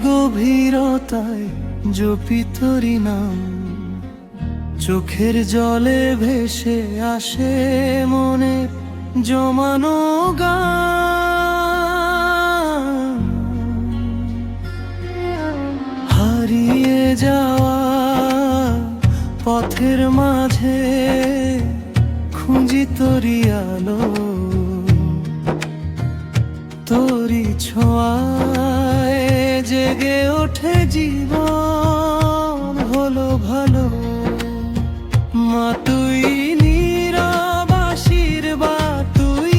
গভীরতায় জপি তোরি নাম, চোখের জলে ভেসে আসে মনে জমানো গান। হারিয়ে যাওয়া পথের মাঝে খুঁজি তোরি আলো, তোরি ছোঁয়ায় জেগে ওঠে জীবন হলো ভালো। মা তুই নীরব আশীর্বাদ, তুই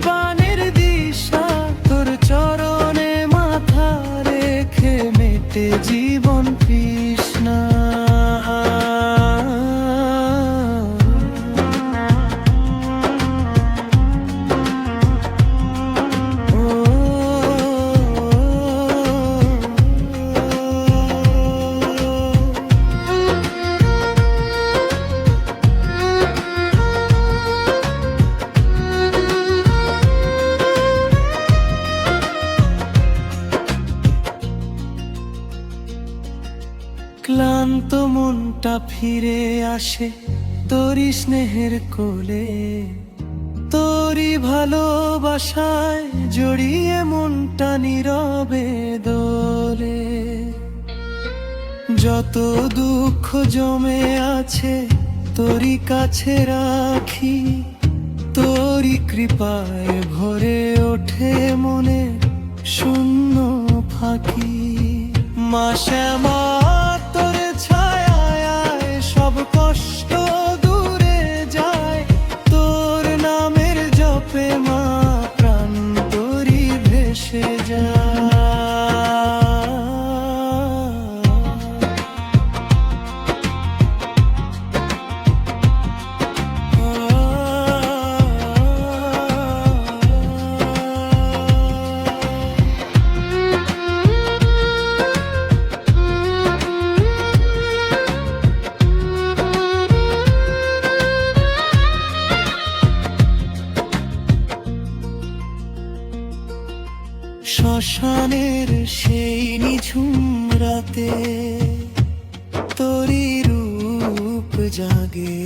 প্রাণের দিশা, তোর চরণে মাথা রেখে মেটে জীবন তৃষ্ণা। ক্লান্ত মনটা ফিরে আসে তোরি স্নেহের কোলে, তোরি ভালোবাসায় জড়িয়ে মনটা নীরবে দোলে। যত দুঃখ জমে আছে তোরি কাছে রাখি, তোরি কৃপায় ভরে ওঠে মনে শূন্য ফাঁকি। মা শ্যামা তোর ছায়ায় সব কষ্ট দূরে যায়, তোর নামের জপে মা প্রাণ তোরি ভেসে যায়। শ্মশানের সেই নিঝুম রাতে তোরি রূপ জাগে,